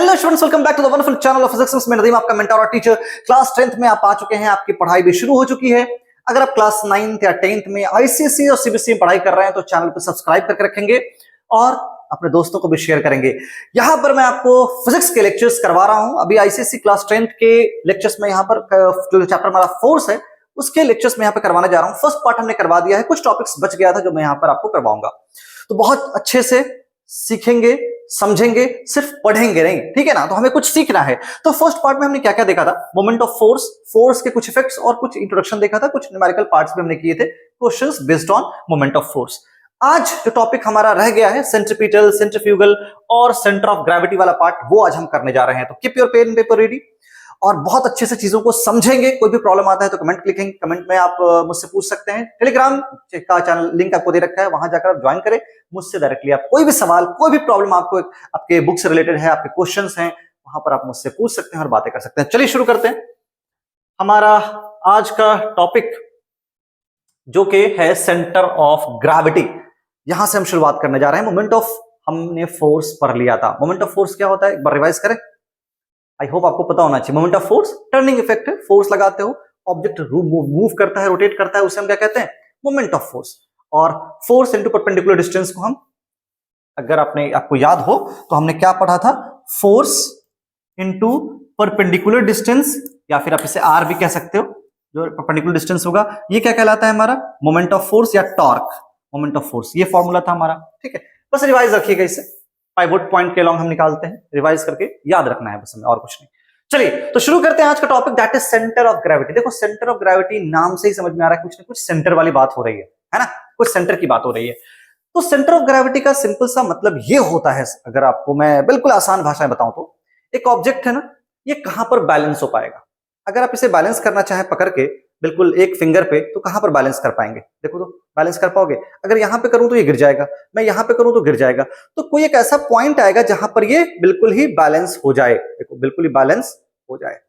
Hello students, welcome back to the wonderful channel of physics. मैं नदीम, आपका mentor और teacher. Class 10th में आप आ चुके हैं, आपकी पढ़ाई भी शुरू हो चुकी है। अगर आप क्लास 9th या 10th में आईसीएसई और सीबीएसई में पढ़ाई कर रहे हैं तो चैनल को सब्सक्राइब करके रखेंगे और अपने दोस्तों को भी शेयर करेंगे। यहां पर मैं आपको फिजिक्स के लेक्चर्स करवा रहा हूं। अभी आईसीएसई क्लास 10th के लेक्चर्स में यहां पर जो चैप्टर हमारा फोर्स है उसके लेक्चर्स में यहां पर करवाने जा रहा हूं। फर्स्ट पार्ट हमने करवा दिया है, कुछ टॉपिक्स बच गया था जो मैं यहां पर आपको करवाऊंगा। तो बहुत अच्छे से सीखेंगे, समझेंगे, सिर्फ पढ़ेंगे नहीं, ठीक है ना। तो हमें कुछ सीखना है। तो फर्स्ट पार्ट में हमने क्या क्या देखा था? मोमेंट ऑफ फोर्स, फोर्स के कुछ इफेक्ट्स और कुछ इंट्रोडक्शन देखा था। कुछ न्यूमेरिकल पार्ट्स भी हमने किए थे, questions based on moment of force. आज जो टॉपिक हमारा रह गया है सेंट्रीपिटल, सेंट्रीफ्यूगल और सेंटर ऑफ ग्रेविटी वाला पार्ट, वो आज हम करने जा रहे हैं। तो keep your pen paper ready और बहुत अच्छे से चीजों को समझेंगे। कोई भी प्रॉब्लम आता है तो कमेंट लिखेंगे, कमेंट में आप मुझसे पूछ सकते हैं। टेलीग्राम का चैनल लिंक आपको दे रखा है, वहां जाकर आप ज्वाइन करें। मुझसे डायरेक्टली आप कोई भी सवाल, कोई भी प्रॉब्लम आपको आपके बुक से रिलेटेड है, आपके क्वेश्चंस हैं, वहां पर आप मुझसे पूछ सकते हैं और बातें कर सकते हैं। चलिए शुरू करते हैं। हमारा आज का टॉपिक जो कि है सेंटर ऑफ ग्रेविटी, यहां से हम शुरुआत करने जा रहे हैं। मोमेंट ऑफ हमने फोर्स पढ़ लिया था। मोमेंट ऑफ फोर्स क्या होता है, एक बार रिवाइज करें। आई होप आपको पता होना चाहिए। Moment of force turning effect है। फोर्स लगाते हो, ऑब्जेक्ट मूव करता है, रोटेट करता है, उसे हम क्या कहते हैं? Moment of force. और फोर्स इनटू परपेंडिकुलर डिस्टेंस को हम, अगर आपको याद हो तो हमने क्या पढ़ा था? फोर्स इनटू परपेंडिकुलर डिस्टेंस, या फिर आप इसे आर भी कह सकते हो, जो परपेंडिकुलर डिस्टेंस होगा ये क्या कहलाता है? हमारा मोमेंट ऑफ फोर्स या टॉर्क। मोमेंट ऑफ फोर्स ये फॉर्मूला था हमारा, ठीक है। बस रिवाइज रखिएगा इसे, पाइवोट पॉइंट के लॉन्ग हम निकालते हैं, रिवाइज करके याद रखना है बस हमें, और कुछ नहीं। चलिए तो शुरू करते हैं आज का topic, that is centre of gravity. देखो सेंटर ऑफ ग्रेविटी नाम से ही समझ में आ रहा है, कुछ ना कुछ सेंटर वाली बात हो रही है ना, कुछ सेंटर की बात हो रही है। तो सेंटर ऑफ ग्रेविटी का सिंपल सा मतलब ये होता है, अगर आपको मैं बिल्कुल आसान भाषा में बताऊं तो, एक ऑब्जेक्ट है ना, ये कहां पर बैलेंस हो पाएगा। अगर आप इसे बैलेंस करना चाहें पकड़ के बिल्कुल एक फिंगर पे, तो कहां पर बैलेंस कर पाएंगे? देखो तो बैलेंस कर पाओगे? अगर यहां पे करूं तो ये गिर जाएगा, मैं यहां पे करूं तो गिर जाएगा। तो कोई एक ऐसा पॉइंट आएगा जहां पर ये बिल्कुल ही बैलेंस हो जाए। देखो बिल्कुल ही बैलेंस हो जाए।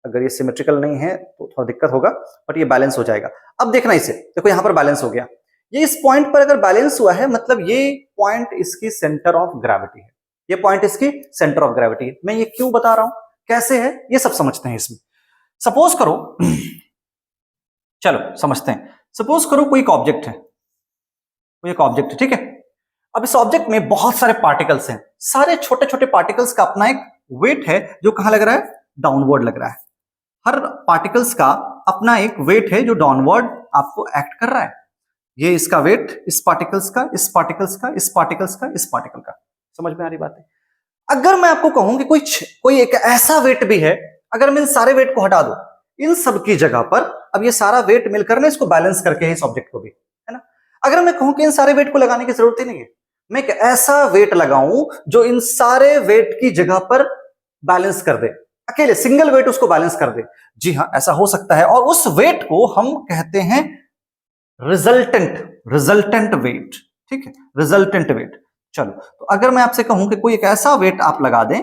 अगर ये सिमेट्रिकल नहीं है तो थोड़ा दिक्कत होगा, बट ये बैलेंस हो जाएगा। अब देखना इसे, देखो यहां पर बैलेंस हो गया। ये इस पॉइंट पर अगर बैलेंस हुआ है, मतलब ये पॉइंट इसकी सेंटर ऑफ ग्रेविटी है। ये पॉइंट इसकी सेंटर ऑफ ग्रेविटी है। मैं ये क्यों बता रहा हूं, कैसे है, ये सब समझते हैं इसमें। सपोज करो, चलो समझते हैं। सपोज करो कोई एक ऑब्जेक्ट है, कोई एक ऑब्जेक्ट है, ठीक है। अब इस ऑब्जेक्ट में बहुत सारे पार्टिकल्स हैं। सारे छोटे छोटे पार्टिकल्स का अपना एक वेट है जो कहां लग रहा है? डाउनवर्ड लग रहा है। हर पार्टिकल्स का अपना एक वेट है जो डाउनवर्ड आपको एक्ट कर रहा है। ये इसका वेट, इस पार्टिकल्स का, इस पार्टिकल्स का, इस पार्टिकल्स का, इस पार्टिकल का। समझ में आ रही बात है? अगर मैं आपको कहूं कि कोई एक ऐसा वेट भी है, अगर मैं इन सारे वेट को हटा दूं, इन सब की जगह पर अब ये सारा वेट मिलकर ना इसको बैलेंस करके है, इस ऑब्जेक्ट को भी, है ना। अगर मैं कहूं कि इन सारे वेट को लगाने की जरूरत ही नहीं है, मैं एक ऐसा वेट लगाऊं जो इन सारे वेट की जगह पर बैलेंस कर दे, अकेले सिंगल वेट उसको बैलेंस कर दे। जी हां, ऐसा हो सकता है। और उस वेट को हम कहते हैं रिजल्टेंट वेट, ठीक है, रिजल्टेंट वेट। चलो, तो अगर मैं आपसे कहूं कि कोई एक ऐसा वेट आप लगा दें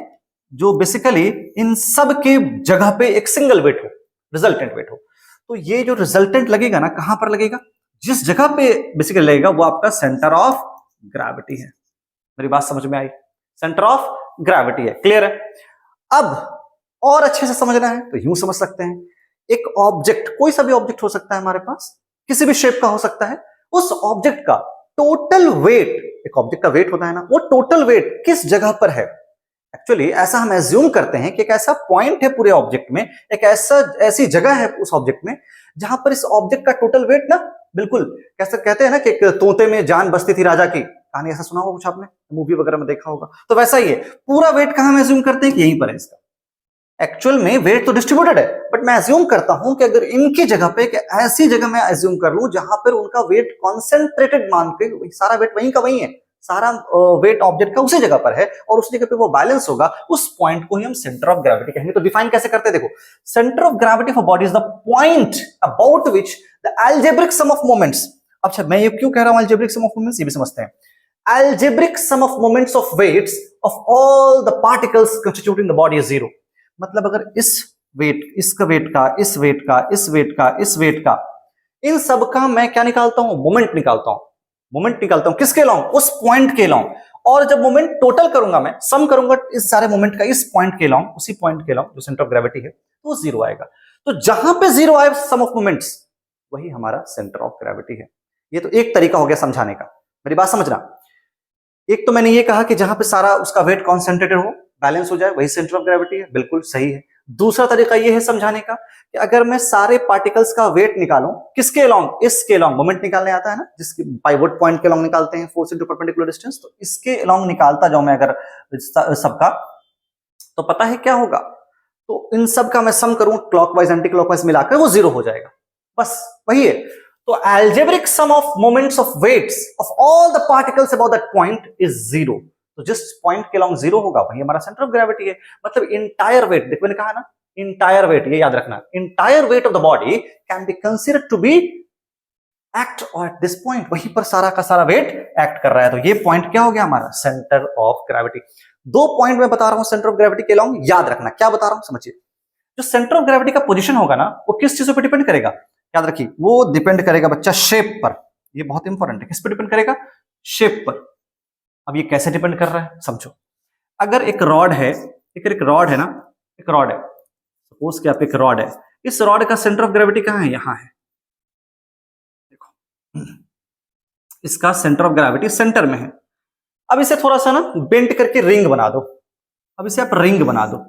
जो बेसिकली इन सब के जगह पे एक सिंगल वेट हो, रिजल्टेंट वेट हो, तो ये जो रिजल्टेंट लगेगा ना, कहां पर लगेगा? जिस जगह पे बेसिकली लगेगा वो आपका सेंटर ऑफ ग्रेविटी है। मेरी बात समझ में आई? सेंटर ऑफ ग्रेविटी है, क्लियर है? अब और अच्छे से समझना है तो यूं समझ सकते हैं, एक ऑब्जेक्ट, कोई सा भी ऑब्जेक्ट हो सकता है हमारे पास, किसी भी शेप का हो सकता है, उस ऑब्जेक्ट का टोटल वेट, एक ऑब्जेक्ट का वेट होता है ना, वो टोटल वेट किस जगह पर है। एक्चुअली ऐसा हम एज्यूम करते हैं कि एक ऐसा पॉइंट है पूरे ऑब्जेक्ट में, एक ऐसी जगह है उस ऑब्जेक्ट में जहां पर इस ऑब्जेक्ट का टोटल वेट ना, बिल्कुल कैसे कहते हैं ना कि एक तोते में जान बसती थी राजा की कहानी, ऐसा सुना होगा कुछ आपने, मूवी वगैरह में देखा होगा। तो वैसा ही है, पूरा वेट कहां हम एज्यूम करते हैं कि यहीं पर है इसका। एक्चुअल में वेट तो डिस्ट्रीब्यूटेड है, बट मैं एज्यूम करता हूं कि अगर इनकी जगह पे ऐसी जगह मैं एज्यूम कर लूं जहां पर उनका वेट कॉन्सेंट्रेटेड मान के, सारा वेट वहीं का वहीं है, सारा वेट ऑब्जेक्ट का उसी जगह पर है और उस जगह पे वो बैलेंस होगा, उस पॉइंट को ही हम सेंटर ऑफ ग्रेविटी कहेंगे। तो डिफाइन कैसे करते हैं? देखो, centre of gravity for body is the point about which the algebraic sum of moments. अच्छा, मैं ये क्यों कह रहा हूं अलजेब्रिक सम ऑफ मोमेंट्स, ये भी समझते हैं। Algebraic sum of moments of weights of all the particles constituting the body is zero. मतलब अगर इस वेट, इसका वेट का, इस वेट का, इस वेट का, इस वेट का, इन सब का मैं क्या निकालता हूं? मोमेंट निकालता हूं। मोमेंट निकालता हूं किसके लॉन्ग? उस पॉइंट के लॉन्ग। और जब मोमेंट टोटल करूंगा, मैं सम करूंगा इस सारे मोमेंट का इस पॉइंट के लॉन्ग, उसी पॉइंट के लॉन्ग जो सेंटर ऑफ ग्रेविटी है, तो वो जीरो आएगा। तो जहां पे जीरो आए सम ऑफ मोमेंट्स, वही हमारा सेंटर ऑफ ग्रेविटी है। ये तो एक तरीका हो गया समझाने का, मेरी बात समझना। एक तो मैंने ये कहा कि जहां पे सारा उसका वेट कॉन्सेंट्रेटेड हो, बैलेंस हो जाए, वही सेंटर ऑफ ग्रेविटी है, बिल्कुल सही है। दूसरा तरीका ये है समझाने का कि अगर मैं सारे पार्टिकल्स का वेट निकालूं, किसके लॉन्ग, इसके लॉन्ग, मोमेंट निकालने आता है ना, जिसके पाइवोट पॉइंट के लॉन्ग निकालते हैं, फोर्स इनटू परपेंडिकुलर डिस्टेंस, तो इसके लॉन्ग निकालता जाऊं मैं अगर सबका, तो पता है क्या होगा, तो इन सब का मैं सम करूं क्लॉकवाइज एंटी क्लॉकवाइज मिलाकर, वो जीरो हो जाएगा, बस वही है। तो algebraic sum of moments of weights of all the particles about that point is zero। तो जिस पॉइंट के लॉन्ग जीरो होगा वही हमारा सेंटर ऑफ ग्रेविटी है। मतलब इंटायर वेट, देखो मैंने कहा ना, इंटायर वेट, ये याद रखना, entire weight of the body can be considered to be act at this point, वहीं पर सारा का सारा वेट एक्ट कर रहा है। तो ये पॉइंट क्या हो गया हमारा सेंटर ऑफ ग्रेविटी। दो पॉइंट मैं बता रहा हूं सेंटर ऑफ ग्रेविटी के लॉन्ग, याद रखना क्या बता रहा हूं, समझिए। जो सेंटर ऑफ ग्रेविटी का पोजीशन होगा ना, वो किस चीजों पर डिपेंड करेगा, याद रखिए, वो डिपेंड करेगा बच्चा शेप पर। ये बहुत इंपॉर्टेंट है, किस पर डिपेंड करेगा, शेप पर। अब ये कैसे डिपेंड कर रहा है समझो। अगर एक रॉड है, एक रॉड है ना, एक रॉड है, सपोज कि आप एक रॉड है, इस रॉड का सेंटर ऑफ ग्रेविटी कहां है, यहां है, देखो इसका सेंटर ऑफ ग्रेविटी सेंटर में है। अब इसे थोड़ा सा ना बेंट करके रिंग बना दो, अब इसे आप रिंग बना दो।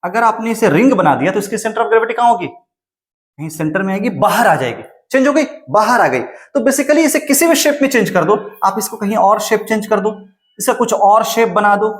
अगर आपने इसे रिंग बना दिया तो इसकी सेंटर ऑफ ग्रेविटी कहां होगी, कहीं सेंटर में आएगी, बाहर आ जाएगी, चेंज हो गई, बाहर आ गई। तो बेसिकली इसे किसी भी शेप में चेंज कर दो, आप इसको कहीं और शेप चेंज कर दो, इसका कुछ और शेप बना दो,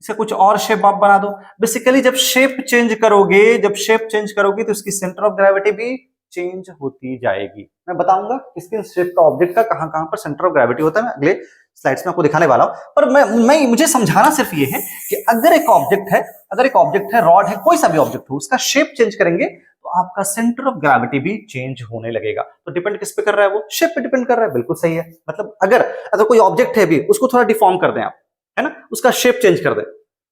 इसे कुछ और शेप आप बना दो। बेसिकली जब शेप चेंज करोगे, जब शेप चेंज करोगे तो इसकी सेंटर ऑफ ग्रेविटी भी चेंज होती जाएगी। मैं बताऊंगा किसके शेप का, ऑब्जेक्ट का कहां कहां पर सेंटर ऑफ ग्रेविटी होता है, मैं अगले स्लाइड्स में आपको दिखाने वाला हूं। पर मैं मुझे समझाना सिर्फ ये है कि अगर एक ऑब्जेक्ट है, अगर एक ऑब्जेक्ट है, रॉड है, कोई सा भी ऑब्जेक्ट हो, उसका शेप चेंज करेंगे तो आपका सेंटर ऑफ ग्रेविटी भी चेंज होने लगेगा। तो डिपेंड किस पे कर रहा है, वो शेप पे डिपेंड कर रहा है, बिल्कुल सही है। मतलब अगर कोई ऑब्जेक्ट है भी, उसको थोड़ा डिफॉर्म कर दें आप, है ना, उसका शेप चेंज कर दें,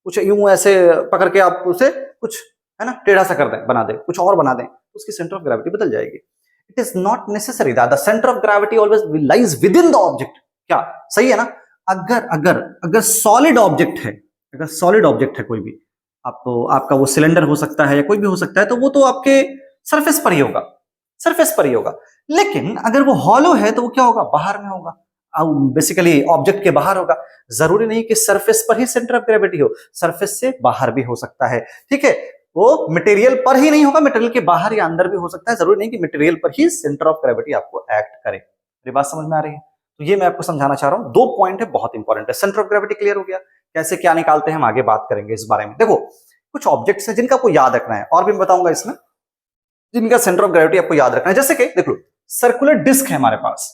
कुछ यूं ऐसे पकड़ के आप उसे कुछ, है ना, टेढ़ा सा कर दें, बना दें, कुछ और बना दें, तो उसकी सेंटर ऑफ ग्रेविटी बदल जाएगी। It is not necessary that the centre of gravity always lies with in the object. क्या सही है ना। अगर अगर अगर सॉलिड ऑब्जेक्ट है, अगर सॉलिड ऑब्जेक्ट है कोई भी, आपका वो सिलेंडर हो सकता है या कोई भी हो सकता है, तो वो तो आपके सरफेस पर ही होगा, सरफेस पर ही होगा। लेकिन अगर वो हॉलो है तो वो क्या होगा, बाहर में होगा, बेसिकली ऑब्जेक्ट के बाहर होगा। जरूरी नहीं कि सरफेस पर ही सेंटर ऑफ ग्रेविटी हो, सरफेस से बाहर भी हो सकता है, ठीक है। वो मटेरियल पर ही नहीं होगा, मटेरियल के बाहर या अंदर भी हो सकता है। जरूरी नहीं कि मटेरियल पर ही सेंटर ऑफ ग्रेविटी आपको एक्ट करे। मेरी बात समझ में आ रही है। तो ये मैं आपको समझाना चाह रहा हूं, दो पॉइंट है, बहुत इंपॉर्टेंट है। सेंटर ऑफ ग्रेविटी क्लियर हो गया, कैसे क्या निकालते हैं हम आगे बात करेंगे इस बारे में। देखो कुछ ऑब्जेक्ट्स हैं जिनका आपको याद रखना है, और भी मैं बताऊंगा इसमें, जिनका सेंटर ऑफ ग्रेविटी आपको याद रखना है। जैसे कि देख लो, सर्कुलर डिस्क है हमारे पास,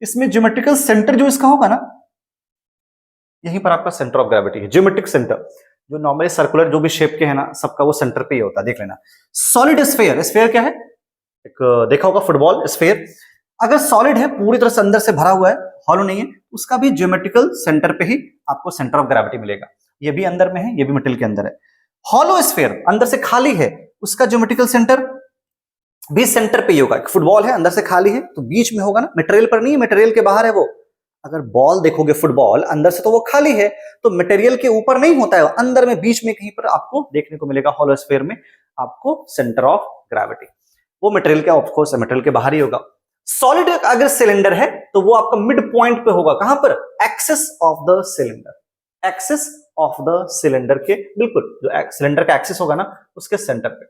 इसमें ज्योमेट्रिकल सेंटर जो इसका होगा ना, यहीं पर आपका सेंटर ऑफ ग्रेविटी है। ज्योमेट्रिक सेंटर जो नॉर्मली सर्कुलर जो भी शेप के है ना, सबका वो सेंटर पे ही होता है, देख लेना। सॉलिड स्फीयर, स्फीयर क्या है, एक देखा होगा फुटबॉल स्फीयर, अगर सॉलिड है, पूरी तरह से अंदर से भरा हुआ है, हॉलो नहीं है, उसका भी ज्योमेट्रिकल सेंटर पे ही आपको सेंटर ऑफ ग्रेविटी मिलेगा। ये भी अंदर में है, ये भी मटेरियल के अंदर है। हॉलो स्फीयर अंदर से खाली है, उसका ज्योमेट्रिकल सेंटर भी सेंटर पे ही होगा। एक फुटबॉल है, अंदर से खाली है, तो बीच में होगा ना, मटेरियल पर नहीं, मटेरियल के बाहर है वो। अगर बॉल देखोगे फुटबॉल, अंदर से तो वो खाली है, तो मटेरियल के ऊपर नहीं होता है, अंदर में बीच में कहीं पर आपको देखने को मिलेगा। हॉलो स्फीयर में आपको सेंटर ऑफ ग्रेविटी, वो मटेरियल के ऑफकोर्स मटेरियल के बाहर ही होगा। सॉलिड अगर सिलेंडर है तो वो आपका मिड पॉइंट पे होगा, कहां पर, axis of the cylinder, axis of the cylinder के बिल्कुल, जो सिलेंडर का एक्सिस होगा ना, उसके सेंटर पे।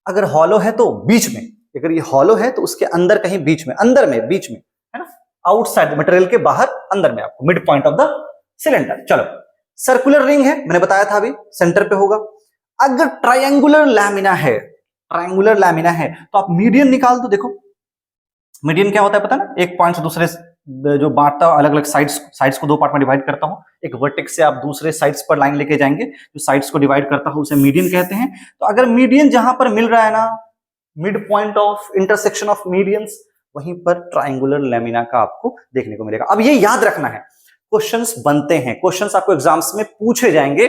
अगर हॉलो है तो बीच में, अगर ये हॉलो है तो उसके अंदर कहीं बीच में, अंदर में, बीच में, है ना, आउटसाइड मटेरियल के बाहर, अंदर में आपको mid point of the cylinder. चलो, सर्कुलर रिंग है, मैंने बताया था अभी, सेंटर पे होगा। अगर ट्रायंगुलर लैमिना है, ट्रायंगुलर लैमिना है, तो आप मीडियन निकाल दो। देखो मीडियन क्या होता है पता ना, एक पॉइंट से दूसरे जो बांटता हूं, अलग अलग साइड्स को दो पार्ट में डिवाइड करता हूं, एक वर्टेक्स से आप दूसरे साइड्स पर लाइन लेके जाएंगे, जो साइड्स को डिवाइड करता हूं उसे मीडियन कहते हैं। तो अगर मीडियन जहां पर मिल रहा है ना, mid point of intersection of medians, वहीं पर ट्रायंगुलर लैमिना का आपको देखने को मिलेगा। अब ये याद रखना है, क्वेश्चंस बनते हैं, क्वेश्चंस आपको एग्जाम्स में पूछे जाएंगे।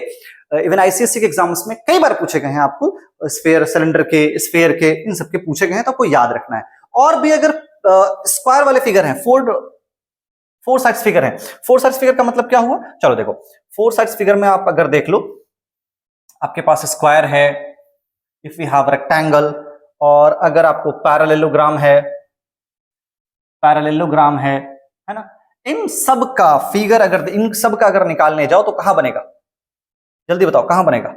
इवन आईसीएससी के एग्जाम्स में कई बार पूछे गए हैं आपको, स्फीयर, सिलेंडर के, स्फीयर के, इन सबके पूछे गए हैं, तो आपको याद रखना है। और भी अगर स्क्वायर वाले फिगर हैं, फोर साइड्स फिगर है। फोर साइड्स फिगर का मतलब क्या हुआ, चलो देखो, फोर साइड्स फिगर में आप अगर देख लो, आपके पास स्क्वायर है, इफ यू हैव रेक्टेंगल, और अगर आपको पैरेललोग्राम है ना, इन सब का फिगर अगर इन सब का अगर निकालने जाओ तो कहां बनेगा, जल्दी बताओ कहां बनेगा,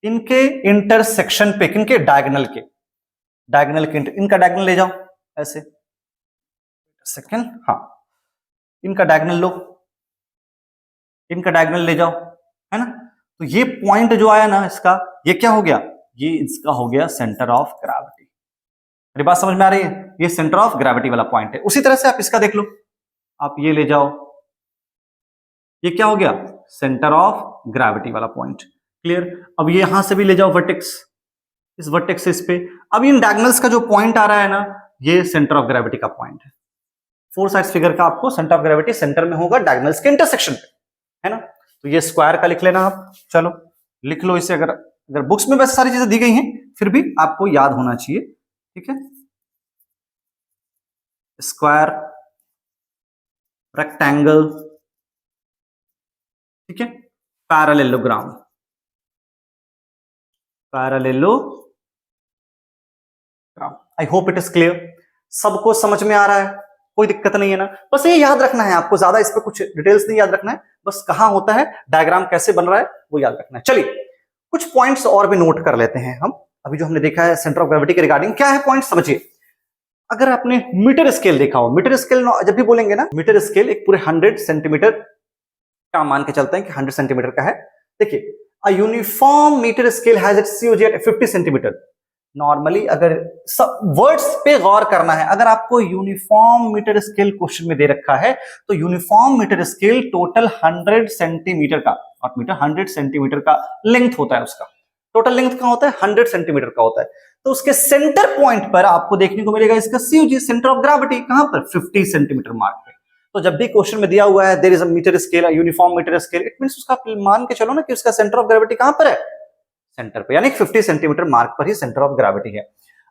इनके इंटरसेक्शन पे, इनके डायगोनल के इनका डायगोनल ले जाओ ऐसे, सेकंड, हाँ, इनका डायगोनल लो, इनका डायगोनल ले जाओ, है ना, तो ये पॉइंट जो आया ना इसका, ये क्या हो गया, ये इसका हो गया सेंटर ऑफ ग्रेविटी। मेरी बात समझ में आ रही है, ये सेंटर ऑफ ग्रेविटी वाला पॉइंट है। उसी तरह से आप इसका देख लो, आप ये ले जाओ, ये क्या हो गया, सेंटर ऑफ ग्रेविटी वाला पॉइंट, क्लियर। अब ये यहां से भी ले जाओ वर्टेक्स, इस वर्टेक्स से इस पे, अब इन डायगोनल्स का जो पॉइंट आ रहा है ना, ये सेंटर ऑफ ग्रेविटी का पॉइंट है। फोर साइड्स फिगर का आपको सेंटर ऑफ ग्रेविटी सेंटर में होगा, डायगोनल्स के इंटरसेक्शन पे, है ना। तो ये स्क्वायर का लिख लेना आप, चलो लिख लो इसे, अगर बुक्स में वैसे सारी चीजें दी गई हैं फिर भी आपको याद होना चाहिए, ठीक है। स्क्वायर, रेक्टेंगल, ठीक है, parallelogram, I hope it is clear, सबको समझ में आ रहा है, कोई दिक्कत नहीं है ना। बस ये याद रखना है आपको, ज्यादा इस पर कुछ डिटेल्स नहीं याद रखना है, बस कहां होता है, डायग्राम कैसे बन रहा है वो याद रखना है। चलिए कुछ पॉइंट्स और भी नोट कर लेते हैं हम, अभी जो हमने देखा है सेंटर ऑफ ग्रेविटी के रिगार्डिंग, क्या है पॉइंट समझिए। अगर आपने मीटर स्केल देखा हो, मीटर स्केल जब भी बोलेंगे ना, मीटर स्केल एक पूरे 100 सेंटीमीटर का मान के चलते हैं कि 100 सेंटीमीटर का है। देखिए, a uniform metre scale has its COG at 50 centimetre. Normally अगर सब वर्ड्स पे गौर करना है, अगर आपको यूनिफॉर्म मीटर स्केल क्वेश्चन में दे रखा है तो uniform metre scale total 100 centimetre का, और मीटर 100 सेंटीमीटर का लेंथ होता है, उसका टोटल लेंथ का होता है 100 सेंटीमीटर का होता है। तो उसके सेंटर पॉइंट पर आपको देखने को मिलेगा इसका COG, सेंटर ऑफ ग्रेविटी, कहां पर, 50 सेंटीमीटर मार्क पे। तो जब भी क्वेश्चन में दिया हुआ है there is a metre scale, uniform metre scale, it means उसका मान के चलो ना कि उसका सेंटर ऑफ ग्रेविटी कहां पर है, सेंटर पे, यानी 50 सेंटीमीटर मार्क पर ही सेंटर ऑफ ग्रेविटी है।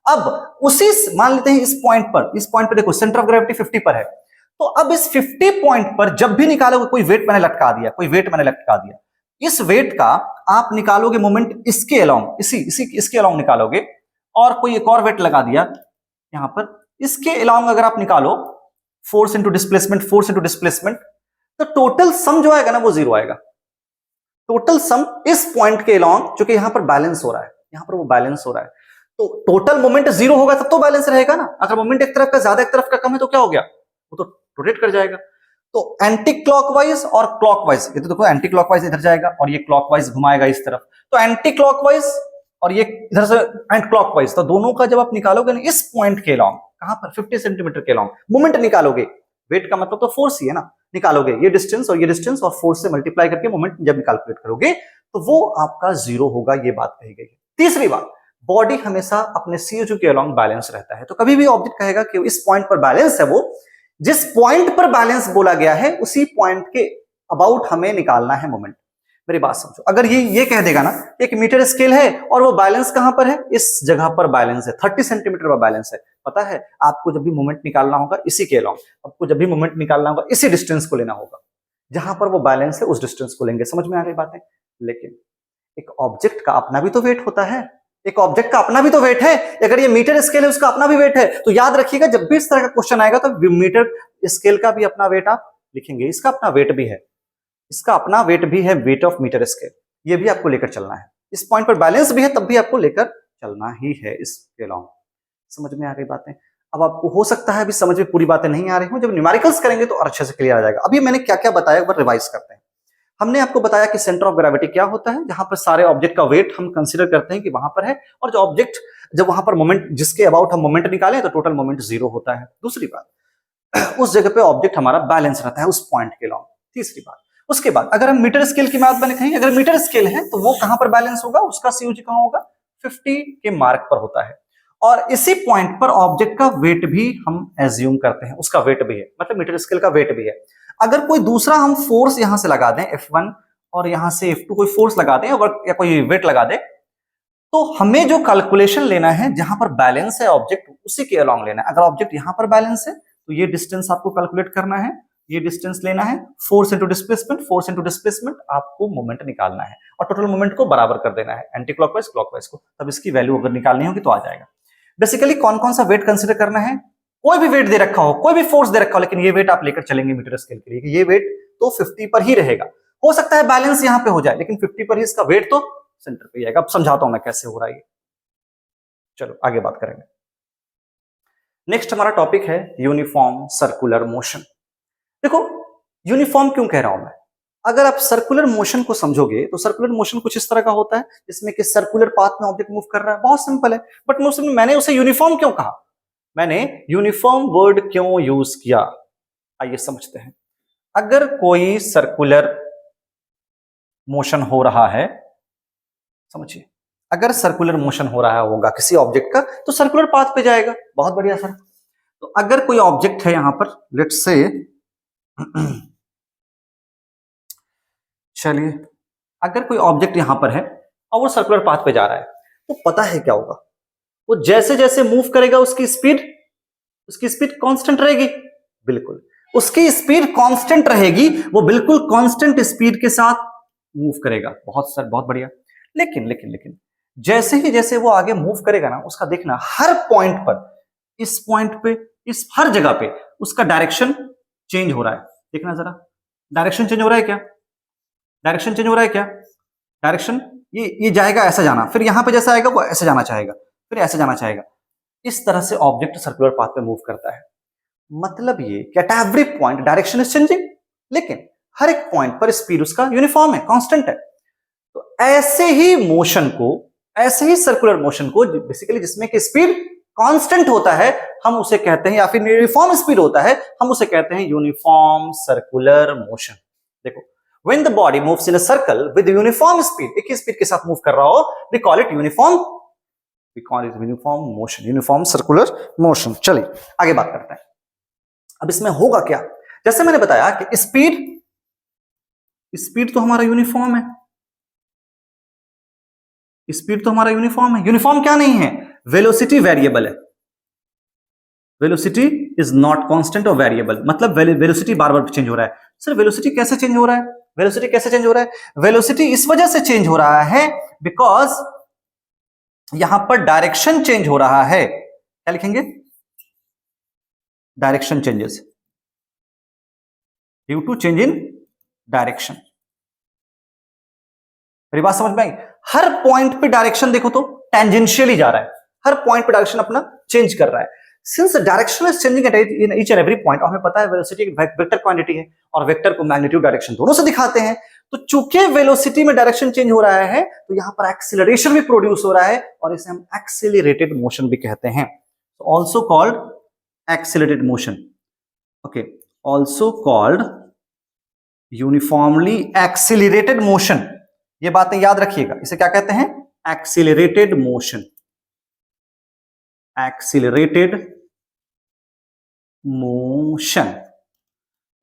अब उसी मान लेते हैं इस पॉइंट पर देखो सेंटर ऑफ ग्रेविटी 50 पर है, तो अब इस 50 पॉइंट पर जब भी निकालोगे, कोई वेट मैंने लटका दिया, इस वेट का आप निकालोगे मोमेंट इसके अलोंग, इसके अलोंग निकालोगे, और कोई एक और वेट लगा दिया यहां पर, इसके अलोंग अगर आप निकालो, फोर्स इंटू डिस्प्लेसमेंट, तो टोटल सम जो आएगा ना वो 0 आएगा। टोटल सम इस पॉइंट के अलोंग, जो कि यहां पर बैलेंस हो रहा है, यहां पर वो बैलेंस हो रहा है, तो टोटल मोमेंट 0 होगा तब तो बैलेंस रहेगा ना। अगर मोमेंट एक तरफ का ज्यादा एक तरफ का कम है तो क्या हो गया, वो तो रोटेट कर जाएगा। तो एंटी क्लॉकवाइज और क्लॉकवाइज, ये तो देखो एंटी क्लॉकवाइज इधर जाएगा और ये क्लॉकवाइज घुमाएगा इस तरफ, तो एंटी क्लॉकवाइज और ये इधर से एंटी क्लॉकवाइज, तो दोनों का जब आप निकालोगे ना इस पॉइंट के अलोंग, कहां पर, 50 सेंटीमीटर के अलोंग मोमेंट निकालोगे, वेट का मतलब तो फोर्स ही है ना, निकालोगे ये डिस्टेंस और फोर्स से मल्टीप्लाई करके मोमेंट जब कैलकुलेट करोगे तो वो आपका 0 होगा, ये बात कही गई है। तीसरी बात, बॉडी हमेशा अपने COG के अलोंग बैलेंस रहता है, तो कभी भी ऑब्जेक्ट कहेगा कि इस पॉइंट पर बैलेंस है, वो जिस पॉइंट पर बैलेंस बोला गया है उसी पॉइंट के अबाउट हमें निकालना है मोमेंट। मेरी बात समझो, अगर ये कह देगा ना एक मीटर स्केल है और वो बैलेंस कहां पर है, इस जगह पर बैलेंस है, 30 सेंटीमीटर का बैलेंस है, पता है आपको जब भी मोमेंट निकालना होगा इसी के अलोंग, आपको जब भी मोमेंट निकालना होगा इसी डिस्टेंस को लेना होगा, जहां पर वो बैलेंस है उस डिस्टेंस को लेंगे। समझ में आ रही बातें। लेकिन एक ऑब्जेक्ट का अपना भी तो वेट होता है, एक ऑब्जेक्ट का अपना भी तो वेट है, अगर ये मीटर स्केल है उसका अपना भी वेट है, तो याद रखिएगा जब भी इस तरह का क्वेश्चन आएगा तो मीटर स्केल का भी अपना वेट आप लिखेंगे, इसका अपना वेट भी है, इसका अपना वेट भी है, वेट ऑफ मीटर स्केल, ये भी आपको लेकर चलना है। इस पॉइंट पर बैलेंस भी है तब भी आपको लेकर चलना ही है इसके अलोंग। समझ में आ गई बातें। अब आपको हो सकता है अभी समझ में पूरी बातें नहीं आ रही हो, जब न्यूमेरिकल्स करेंगे तो अच्छे से क्लियर आ जाएगा। अभी मैंने क्या क्या बताया एक बार रिवाइज करते हैं। हमने आपको बताया कि सेंटर ऑफ ग्रेविटी क्या होता है, जहां पर सारे ऑब्जेक्ट का वेट हम कंसीडर करते हैं कि वहां पर है, और जो ऑब्जेक्ट जब वहां पर मोमेंट जिसके अबाउट हम मोमेंट निकालें तो टोटल मोमेंट 0 होता है। दूसरी बात, उस जगह पे ऑब्जेक्ट हमारा बैलेंस रहता है उस पॉइंट के अलोंग। तीसरी बात, उसके बाद अगर हम मीटर स्केल की बात कहें, अगर मीटर स्केल है तो वो कहां पर बैलेंस होगा, उसका COG कहां होगा, 50 के मार्क पर होता है, और इसी पॉइंट पर ऑब्जेक्ट का वेट भी हम एज्यूम करते हैं, उसका वेट भी है, मतलब मीटर स्केल का वेट भी है। अगर कोई दूसरा हम फोर्स यहां से लगा दें F1 और यहां से F2 कोई फोर्स लगा दें या कोई वेट लगा दें, तो हमें जो कैलकुलेशन लेना है जहां पर बैलेंस है ऑब्जेक्ट उसी के अलोंग लेना है। अगर ऑब्जेक्ट यहां पर बैलेंस है तो ये डिस्टेंस आपको कैलकुलेट करना है, ये डिस्टेंस लेना है, force into displacement, force into displacement, आपको मोमेंट निकालना है और टोटल मोमेंट को बराबर कर देना है एंटी क्लॉकवाइज क्लॉकवाइज को, तब इसकी वैल्यू अगर निकालनी होगी तो आ जाएगा। बेसिकली कौन कौन सा वेट कंसिडर करना है, कोई भी वेट दे रखा हो, कोई भी फोर्स दे रखा हो, लेकिन ये वेट आप लेकर चलेंगे मीटर स्केल के लिए, ये वेट तो 50 पर ही रहेगा। हो सकता है बैलेंस यहां पे हो जाए, लेकिन 50 पर ही इसका वेट तो सेंटर पे आएगा। अब समझाता हूं मैं कैसे हो रहा है ये, चलो आगे बात करेंगे। नेक्स्ट हमारा टॉपिक है यूनिफॉर्म सर्कुलर मोशन। देखो यूनिफॉर्म क्यों कह रहा हूं मैं, अगर आप सर्कुलर मोशन को समझोगे तो सर्कुलर मोशन कुछ इस तरह का होता है जिसमें कि सर्कुलर पाथ में ऑब्जेक्ट मूव कर रहा है, बहुत सिंपल है। बट मोशन मैंने उसे यूनिफॉर्म क्यों कहा, मैंने यूनिफॉर्म वर्ड क्यों यूज किया, आइए समझते हैं। अगर कोई सर्कुलर मोशन हो रहा है, समझिए, अगर सर्कुलर मोशन हो रहा होगा किसी ऑब्जेक्ट का तो सर्कुलर पाथ पे जाएगा, बहुत बढ़िया सर। तो अगर कोई ऑब्जेक्ट है यहां पर, लेट्स से चलिए अगर कोई ऑब्जेक्ट यहां पर है और वो सर्कुलर पाथ पे जा रहा है, तो पता है क्या होगा, वो जैसे जैसे मूव करेगा उसकी स्पीड कांस्टेंट रहेगी, बिल्कुल उसकी स्पीड कांस्टेंट रहेगी, वो बिल्कुल कांस्टेंट स्पीड के साथ मूव करेगा। बहुत सर बहुत बढ़िया। लेकिन लेकिन लेकिन जैसे ही जैसे वो आगे मूव करेगा ना, उसका देखना हर पॉइंट पर, इस पॉइंट पे, इस हर जगह पे उसका डायरेक्शन चेंज हो रहा है। देखना जरा, डायरेक्शन चेंज हो रहा है क्या, डायरेक्शन चेंज हो रहा है क्या, डायरेक्शन ये जाएगा ऐसा जाना, फिर यहां पे जैसा आएगा वो ऐसे जाना चाहेगा, फिर ऐसे जाना चाहेगा। इस तरह से ऑब्जेक्ट सर्कुलर पाथ पे मूव करता है। मतलब ये कि at every point direction is changing, लेकिन हर एक पॉइंट पर स्पीड उसका यूनिफॉर्म है, कांस्टेंट है। तो ऐसे ही मोशन को, ऐसे ही सर्कुलर मोशन को बेसिकली जिसमें कि स्पीड कांस्टेंट होता है, हम उसे कहते हैं, या फिर यूनिफॉर्म स्पीड होता है, हम उसे कहते हैं यूनिफॉर्म सर्कुलर मोशन। देखो, when the body moves in a circle with uniform speed, एक ही स्पीड के साथ मूव कर रहा हो, we call it uniform motion, uniform circular motion। चलिए आगे बात करते हैं। अब इसमें होगा क्या, जैसे मैंने बताया कि स्पीड तो हमारा यूनिफॉर्म है, स्पीड तो हमारा यूनिफॉर्म है। यूनिफॉर्म क्या नहीं है, वेलोसिटी वेरिएबल है, वेलोसिटी इज नॉट कांस्टेंट और वेरिएबल, मतलब वेलोसिटी बार बार चेंज हो रहा है। सर वेलोसिटी कैसे चेंज हो रहा है, वेलोसिटी कैसे चेंज हो रहा है, वेलोसिटी इस वजह से चेंज हो रहा है बिकॉज यहां पर डायरेक्शन चेंज हो रहा है। क्या लिखेंगे, direction changes due to change in direction. मेरी बात समझ में आई, हर पॉइंट पे डायरेक्शन देखो तो टेंजेंशियली जा रहा है, हर पॉइंट पे डायरेक्शन अपना चेंज कर रहा है। Since direction is changing at each and every point, हमें पता है वेलोसिटी एक वेक्टर क्वांटिटी है और वेक्टर को मैग्नीट्यूड डायरेक्शन दोनों से दिखाते हैं। तो चूंकि वेलोसिटी में डायरेक्शन चेंज हो रहा है, तो यहां पर एक्सीलरेशन भी प्रोड्यूस हो रहा है और इसे हम एक्सीलरेटेड मोशन भी कहते हैं, also called accelerated motion. Okay, also called uniformly accelerated motion. ये बातें याद रखिएगा, इसे क्या कहते हैं, एक्सीलरेटेड मोशन, एक्सीलरेटेड मोशन।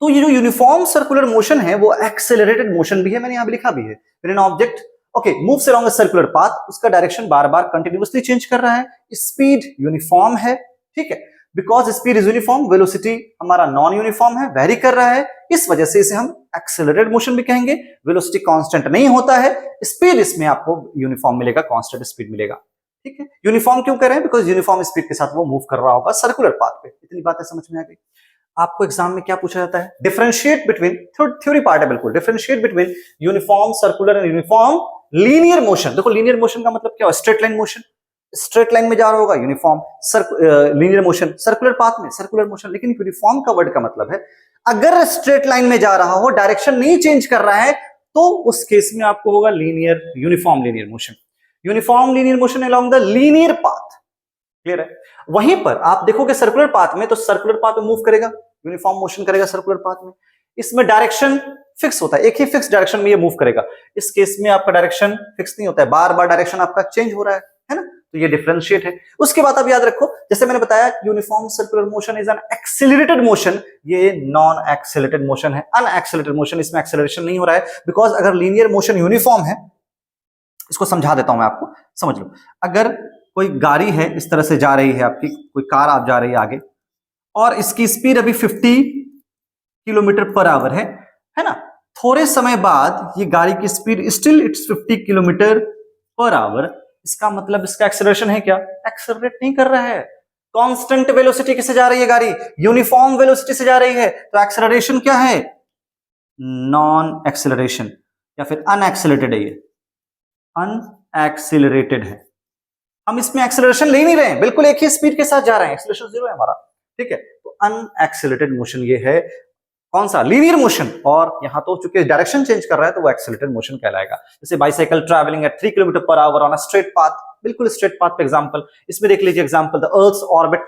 तो ये जो यूनिफॉर्म सर्कुलर मोशन है वो एक्सेलरेटेड मोशन भी है, मैंने यहां भी लिखा भी है। An object okay moves along a circular path, उसका डायरेक्शन बार बार कंटिन्यूअसली चेंज कर रहा है, स्पीड यूनिफॉर्म है, ठीक है, because speed is uniform, velocity हमारा नॉन यूनिफॉर्म है, वेरी कर रहा है, इस वजह से इसे हम एक्सेलरेटेड मोशन भी कहेंगे। वेलोसिटी कांस्टेंट नहीं होता है, स्पीड इसमें आपको यूनिफॉर्म मिलेगा, कांस्टेंट स्पीड मिलेगा, ठीक है। यूनिफॉर्म क्यों कह रहे हैं, बिकॉज यूनिफॉर्म स्पीड के साथ वो मूव कर रहा होगा सर्कुलर पाथ पे। इतनी बातें समझ में आ गई। आपको एग्जाम में क्या पूछा जाता है, डिफरेंशिएट बिटवीन, थ्योरी पार्ट है बिल्कुल, differentiate between uniform circular and uniform linear motion. देखो लीनियर मोशन का मतलब क्या है, straight line motion, straight line में जा रहा होगा uniform, linear motion circular path में सर्कुलर मोशन। लेकिन यूनिफॉर्म का वर्ड का मतलब है अगर स्ट्रेट लाइन में जा रहा हो, डायरेक्शन नहीं चेंज कर रहा है, तो उस केस में आपको होगा linear, uniform linear motion, uniform linear motion along the linear path. Clear है। वहीं पर आप देखोगे सर्कुलर पाथ में, तो सर्कुलर पाथ में मूव करेगा, यूनिफॉर्म मोशन करेगा सर्कुलर पाथ में, इसमें डायरेक्शन फिक्स होता है, एक ही फिक्स डायरेक्शन में ये मूव करेगा। इस केस में आपका डायरेक्शन फिक्स नहीं होता है, बार बार डायरेक्शन आपका चेंज हो रहा है ना, तो ये डिफरेंशिएट है। उसके बाद आप याद रखो, जैसे मैंने बताया uniform circular motion is an accelerated motion, ये नॉन एक्सीलरेटेड मोशन है, अनएक्सीलरेटेड मोशन, इसमें एक्सीलरेशन नहीं हो रहा है, बिकॉज अगर लीनियर मोशन यूनिफॉर्म है, इसको समझा देता हूं मैं आपको, समझ लो। अगर कोई गाड़ी है इस तरह से जा रही है, आपकी कोई कार आप जा रही है आगे, और इसकी स्पीड अभी 50 किलोमीटर पर आवर है ना। थोड़े समय बाद ये गाड़ी की speed still it's 50 kilometre per our. इसका मतलब इसका एक्सेलरेशन है क्या, एक्सेलरेट नहीं कर रहा है। कांस्टेंट वेलोसिटी किससे जा रही है गाड़ी, यूनिफॉर्म वेलोसिटी से जा रही है, तो एक्सेलरेशन क्या है, नॉन एक्सेलरेशन या फिर अनएक्सेलरेटेड है, ये अनएक्सेलरेटेड है। हम इसमें एक्सेलरेशन ले नहीं रहे हैं, बिल्कुल एक ही स्पीड के साथ जा रहे हैं, एक्सेलरेशन जीरो है हमारा, ठीक है। तो अनएक्सेलरेटेड मोशन ये है, कौन सा, लीनियर मोशन, और यहां तो चूंकि डायरेक्शन चेंज कर रहा है तो वो एक्सेलरेटेड मोशन कहलाएगा। जैसे bicycle travelling at 3 kilometre per hour on a straight path, बिल्कुल स्ट्रेट पाथ पे एग्जांपल, इसमें देख लीजिए example, the earth's orbit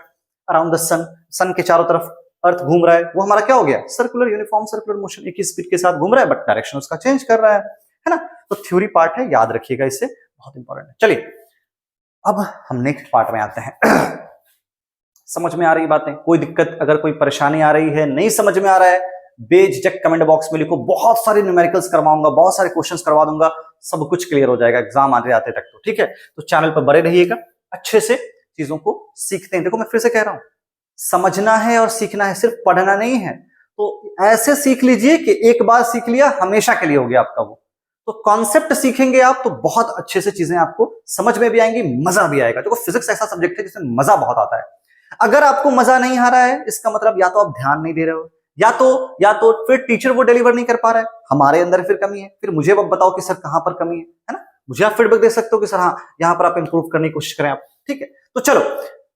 around the sun, sun के चारों तरफ अर्थ घूम रहा है, वो हमारा क्या हो गया, सर्कुलर यूनिफॉर्म सर्कुलर मोशन, एक ही स्पीड के साथ घूम रहा है बट डायरेक्शन उसका चेंज कर रहा है ना। तो थ्योरी पार्ट है, याद रखिएगा, इससे बहुत इंपॉर्टेंट है। चलिए अब हम नेक्स्ट पार्ट में आते हैं। समझ में आ रही बातें, कोई दिक्कत अगर कोई परेशानी आ रही है, नहीं समझ में आ रहा है, बेझिझक कमेंट बॉक्स में लिखो, बहुत सारे न्यूमेरिकल्स करवाऊंगा, बहुत सारे क्वेश्चंस करवा दूंगा, सब कुछ क्लियर हो जाएगा एग्जाम आते आते तक तो, ठीक है। तो चैनल पर बने रहिएगा, अच्छे से चीजों को सीखते हैं। देखो मैं फिर से कह रहा हूं, समझना है और सीखना है, सिर्फ पढ़ना नहीं है। तो ऐसे सीख लीजिए कि एक बार सीख लिया हमेशा के लिए हो गया आपका वो। तो कॉन्सेप्ट सीखेंगे आप तो बहुत अच्छे से चीजें आपको समझ में भी आएंगी, मजा भी आएगा। देखो फिजिक्स ऐसा सब्जेक्ट है जिसमें मजा बहुत आता है। अगर आपको मजा नहीं आ रहा है, इसका मतलब या तो आप ध्यान नहीं दे रहे हो, या तो फिर टीचर वो डिलीवर नहीं कर पा रहा है, हमारे अंदर फिर कमी है। फिर मुझे अब बताओ कि सर कहां पर कमी है ना। मुझे आप फीडबैक दे सकते हो कि सर हाँ यहां पर आप इंप्रूव करने की कोशिश करें आप, ठीक है। तो चलो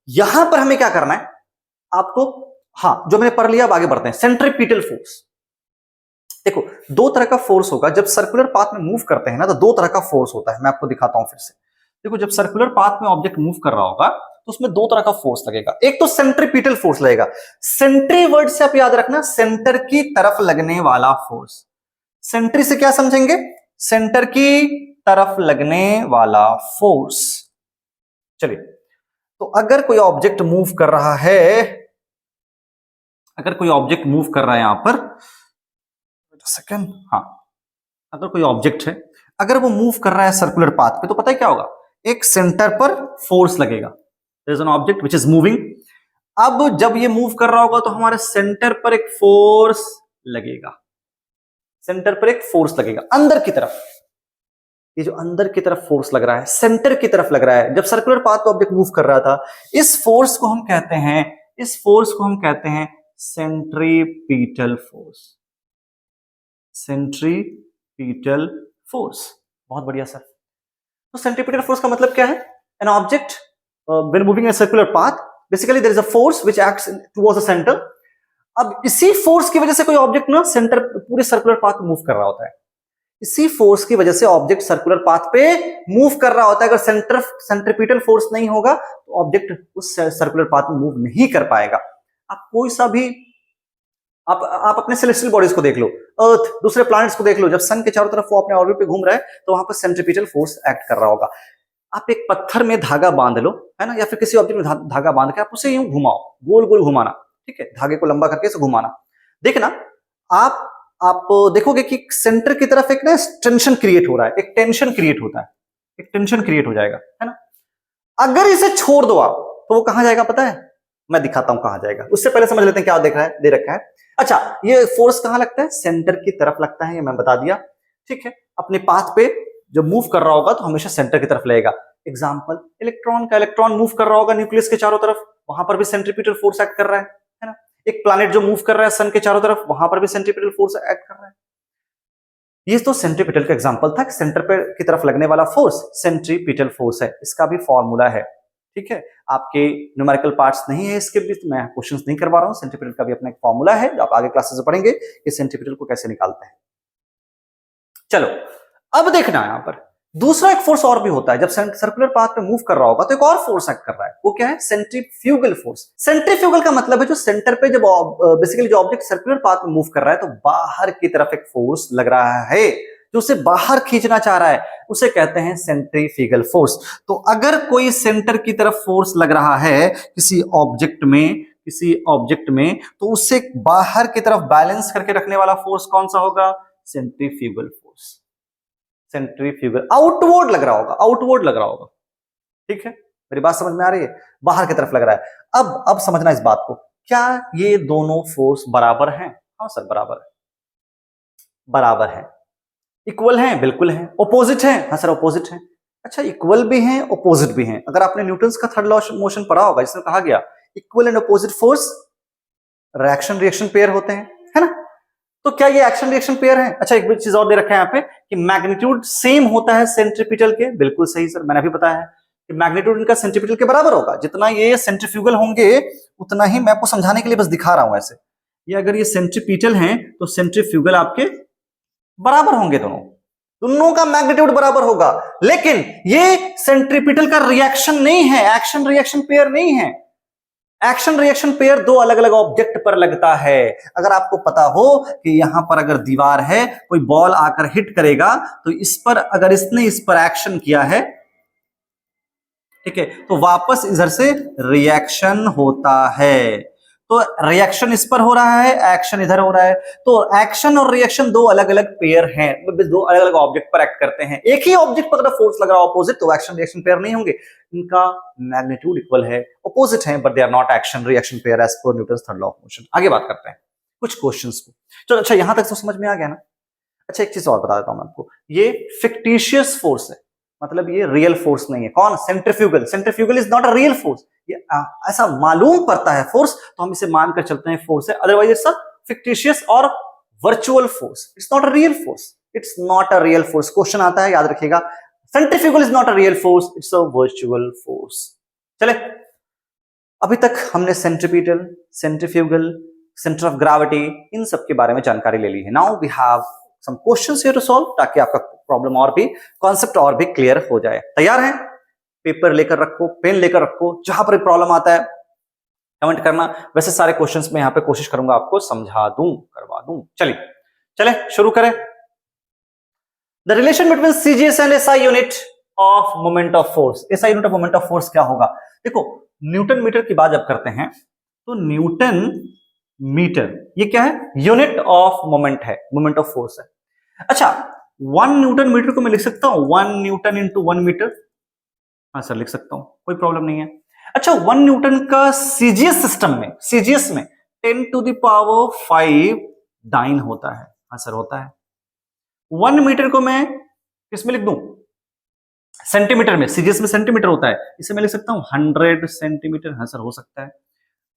यहां पर हमें क्या करना है आपको, हाँ जो मैंने पढ़ लिया, अब आगे बढ़ते हैं। सेंट्रीपिटल फोर्स, देखो दो तरह का फोर्स होगा जब सर्कुलर पाथ में मूव करते हैं ना, तो दो तरह का फोर्स होता है, मैं आपको दिखाता हूं फिर से। देखो जब सर्कुलर पाथ में ऑब्जेक्ट मूव कर रहा होगा तो उसमें दो तरह का फोर्स लगेगा। एक तो सेंट्रीपिटल फोर्स लगेगा, सेंट्री वर्ड से आप याद रखना, सेंटर की तरफ लगने वाला फोर्स। सेंट्री से क्या समझेंगे, सेंटर की तरफ लगने वाला फोर्स। चलिए तो अगर कोई ऑब्जेक्ट मूव कर रहा है, अगर कोई ऑब्जेक्ट मूव कर रहा है यहां पर, सेकंड, हाँ अगर कोई ऑब्जेक्ट है, अगर वो मूव कर रहा है सर्कुलर पाथ पे, तो पता है क्या होगा, एक सेंटर पर फोर्स लगेगा। There is an object which is moving. अब जब ये मूव कर रहा होगा तो हमारे सेंटर पर एक फोर्स लगेगा, सेंटर पर एक फोर्स लगेगा अंदर की तरफ। ये जो अंदर की तरफ फोर्स लग रहा है, सेंटर की तरफ लग रहा है, जब सर्कुलर पाथ पे ऑब्जेक्ट मूव कर रहा था, इस फोर्स को हम कहते हैं, इस फोर्स को हम कहते हैं सेंट्रीपिटल फोर्स। सेंट्रीपिटल फोर्स, बहुत बढ़िया सर। तो सेंट्रीपिटल फोर्स का मतलब क्या है, an object when moving in circular path, basically there is a force which acts towards the centre. अब इसी फोर्स की वजह से कोई ऑब्जेक्ट ना सेंटर पूरे सर्कुलर पाथ में मूव कर रहा होता है, इसी फोर्स की वजह से ऑब्जेक्ट सर्कुलर पाथ पे मूव कर रहा होता है। अगर सेंट्रीपिटल फोर्स नहीं होगा तो ऑब्जेक्ट उस सर्कुलर पाथ में मूव नहीं कर पाएगा। आप कोई सा भी आप अपने सेलेस्टियल बॉडीज को देख लो, अर्थ, दूसरे प्लैनेट्स को देख लो, जब सन के चारों तरफ वो अपने ऑर्बिट पे घूम रहा है तो वहां पर सेंट्रीपिटल फोर्स एक्ट कर रहा होगा। आप एक पत्थर में धागा बांध लो, है ना, या फिर किसी ऑब्जेक्ट में धागा बांध के आप उसे यूं घुमाओ, गोल गोल घुमाना, ठीक है, धागे को लंबा करके इसे घुमाना, देखना आप देखोगे कि सेंटर की तरफ एक ना टेंशन क्रिएट हो रहा है, एक टेंशन क्रिएट होता है, एक टेंशन क्रिएट हो जाएगा, है ना। अगर इसे छोड़ दो आप तो वो कहां जाएगा पता है, मैं दिखाता हूं कहां जाएगा। उससे पहले समझ लेते हैं क्या देख रहा है, दे रखा है। अच्छा, ये फोर्स कहां लगता है, सेंटर की तरफ लगता है, ये मैं बता दिया, ठीक है। अपने पाथ पे जब मूव कर रहा होगा तो हमेशा सेंटर की तरफ लगेगा। एग्जांपल इलेक्ट्रॉन का, इलेक्ट्रॉन मूव कर रहा होगा न्यूक्लियस के चारों तरफ, वहां पर भी सेंट्रीपिटल फोर्स एक्ट कर रहा है ना। एक प्लैनेट जो मूव कर रहा है सन के चारों तरफ, वहां पर भी सेंट्रीपिटल फोर्स एक्ट कर रहा है। ये तो सेंट्रीपिटल का एग्जांपल था कि सेंटर पे की तरफ लगने वाला फोर्स सेंट्रीपिटल फोर्स है। इसका भी फॉर्मूला है, ठीक है। आपके न्यूमेरिकल पार्ट्स नहीं है इसके भी, मैं क्वेश्चंस नहीं करवा रहा हूं। सेंट्रीपिटल का भी अपना एक फॉर्मूला है, आप आगे क्लासेस में पढ़ेंगे कि सेंट्रीपिटल को कैसे निकालते हैं। चलो अब देखना है, यहां पर दूसरा एक फोर्स और भी होता है। जब सर्कुलर पाथ पे मूव कर रहा होगा तो एक और फोर्स एक्ट कर रहा है, वो क्या है, सेंट्रीफ्यूगल फोर्स। सेंट्रीफ्यूगल का मतलब है जो सेंटर पे जब बेसिकली जो ऑब्जेक्ट सर्कुलर पाथ में मूव कर रहा है तो बाहर की तरफ एक फोर्स लग रहा है जो उसे बाहर खींचना चाह रहा है, उसे कहते हैं सेंट्रीफ्यूगल फोर्स। तो अगर कोई सेंटर की तरफ फोर्स लग रहा है किसी ऑब्जेक्ट में तो उससे बाहर की तरफ बैलेंस करके रखने वाला फोर्स कौन सा होगा, सेंट्रीफ्यूगल फोर्स। सेंट्रीफ्यूगल आउटवर्ड लग रहा होगा, आउटवर्ड लग रहा होगा, ठीक है। मेरी बात समझ में आ रही है, बाहर की तरफ लग रहा है। अब समझना इस बात को, क्या ये दोनों फोर्स बराबर हैं, हाँ सर बराबर है, बराबर है। इक्वल हैं, बिल्कुल हैं। ओपोजिट हैं, हाँ सर ओपोजिट हैं। अच्छा इक्वल भी हैं, ओपोजिट भी हैं। अगर आपने न्यूटन्स का थर्ड लॉ मोशन पढ़ा होगा, जिसमें कहा गया equal and opposite force reaction reaction pair होते हैं, है ना। तो क्या ये एक्शन रिएक्शन पेयर है? अच्छा एक चीज और दे रखा है यहाँ पे कि मैग्नीट्यूड सेम होता है सेंट्रीपिटल के। बिल्कुल सही सर, मैंने अभी बताया है कि मैग्नीट्यूड इनका सेंट्रीपिटल के बराबर होगा। जितना ये सेंट्रीफ्यूगल होंगे उतना ही, मैं आपको समझाने के लिए बस दिखा रहा हूं ऐसे। ये अगर ये सेंट्रीपिटल हैं तो सेंट्रीफ्यूगल आपके बराबर होंगे, दोनों का मैग्नीट्यूड बराबर होगा। लेकिन ये सेंट्रीपिटल का रिएक्शन नहीं है, एक्शन रिएक्शन पेयर नहीं है। एक्शन रिएक्शन पेयर दो अलग अलग ऑब्जेक्ट पर लगता है। अगर आपको पता हो कि यहां पर अगर दीवार है, कोई बॉल आकर हिट करेगा, तो इस पर अगर इसने इस पर एक्शन किया है, ठीक है, तो वापस इधर से रिएक्शन होता है। तो रिएक्शन इस पर हो रहा है, एक्शन इधर हो रहा है। तो एक्शन और रिएक्शन दो अलग अलग पेयर हैं, दो अलग अलग ऑब्जेक्ट पर एक्ट करते हैं। एक ही ऑब्जेक्ट पर अगर फोर्स लग रहा है ऑपोजिट, तो एक्शन रिएक्शन पेयर नहीं होंगे। इनका मैग्नीट्यूड इक्वल है, ऑपोजिट है, but they are not action reaction pair as per Newton's third law of motion. आगे बात करते हैं कुछ क्वेश्चंस को। चलो अच्छा यहां तक तो समझ में आ गया ना। अच्छा एक चीज और बता देता हूं मैं आपको, ये फिक्टिशियस फोर्स है, मतलब ये रियल फोर्स नहीं है। कौन? Centrifugal. Centrifugal is not a real force. ये ऐसा मालूम पड़ता है फोर्स, तो हम इसे मानकर चलते हैं फोर्स है, अदरवाइज इट्स अ फिक्टिशियस और virtual force. It's not a real force, it's not a real force. Question आता है, याद रखिएगा, centrifugal is not a real force, it's a virtual force. चले, अभी तक हमने centripetal, centrifugal, centre of gravity, इन सब के बारे में जानकारी ले ली है। Now we have some questions here to solve, ताकि आपका प्रॉब्लम और भी, कॉन्सेप्ट और भी क्लियर हो जाए। तैयार हैं? पेपर लेकर रखो, पेन लेकर रखो, जहां पर प्रॉब्लम आता है कमेंट करना। वैसे सारे क्वेश्चंस में यहां पे कोशिश करूंगा आपको समझा दूं, करवा दूं। चलिए चले शुरू करें। The relation between CGS and SI unit of moment of force. SI unit of moment of force क्या होगा? देखो न्यूटन मीटर की बात जब करते हैं, तो न्यूटन मीटर ये क्या है? यूनिट ऑफ मोमेंट है, मोमेंट ऑफ फोर्स है। अच्छा 1 न्यूटन मीटर को मैं लिख सकता हूं 1 न्यूटन इंटू 1 मीटर। हाँ सर लिख सकता हूं, कोई प्रॉब्लम नहीं है। अच्छा 1 न्यूटन का सीजीएस सिस्टम में, सीजीएस में 10 टू द पावर 5 डाइन होता है। हाँ सर होता है। 1 मीटर को मैं किसमें लिख दूं? सेंटीमीटर में। सीजीएस में सेंटीमीटर होता है, इसे मैं लिख सकता हूं 100 सेंटीमीटर। हाँ सर हो सकता है।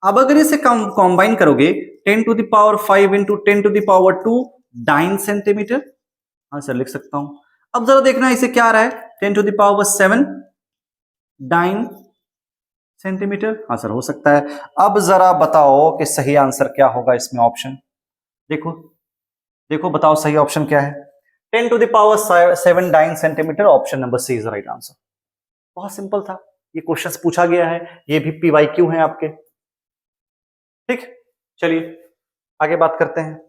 अब अगर इसे कंबाइन करोगे 10 to the power 5 into 10 to the power 2 dyne centimetre. हाँ सर लिख सकता हूं। अब जरा देखना इसे क्या आ रहा है, 10 to the power 7 dyne centimetre. हाँ सर हो सकता है। अब जरा बताओ कि सही आंसर क्या होगा इसमें। ऑप्शन देखो, देखो बताओ सही ऑप्शन क्या है। 10 to the power 7 dyne centimetre, option number C is right answer. बहुत सिंपल था, ये क्वेश्चन पूछा गया है, ये भी पीवाईक्यू है आपके। ठीक, चलिए आगे बात करते हैं।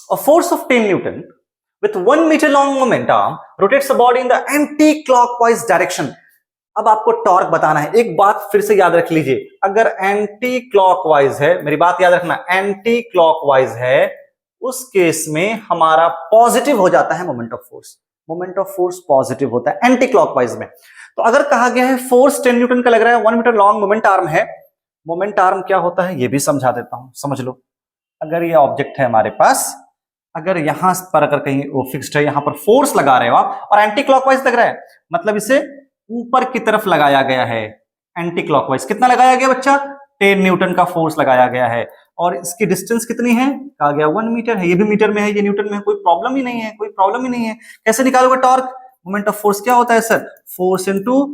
A force of 10 Newton with 1 meter long momentum rotates a body in the anti-clockwise direction. अब आपको टॉर्क बताना है। एक बात फिर से याद रख लीजिए, अगर एंटी क्लॉकवाइज है, मेरी बात याद रखना, एंटी क्लॉकवाइज है, उस केस में हमारा पॉजिटिव हो जाता है moment of force. Moment of force positive होता है एंटी क्लॉकवाइज में। तो अगर कहा गया है फोर्स 10 न्यूटन का लग रहा है, 1 मीटर लॉन्ग मोमेंट आर्म है, मोमेंट आर्म क्या होता है ये भी समझा देता हूं, समझ लो। अगर ये ऑब्जेक्ट है हमारे पास, अगर यहां पर अगर कहीं वो फिक्स्ड है, यहां पर फोर्स लगा रहे हो आप और एंटी क्लॉकवाइज लग रहा है, मतलब इसे ऊपर की तरफ लगाया गया है एंटी क्लॉकवाइज। कितना लगाया गया बच्चा? 10 न्यूटन का फोर्स लगाया गया है। और इसकी डिस्टेंस कितनी है? कहा गया 1 मीटर है। ये भी मीटर में है, ये न्यूटन में है, कोई प्रॉब्लम ही नहीं है, कोई प्रॉब्लम ही नहीं है। कैसे निकालोगे टॉर्क? मोमेंट ऑफ फोर्स क्या होता है sir? Force into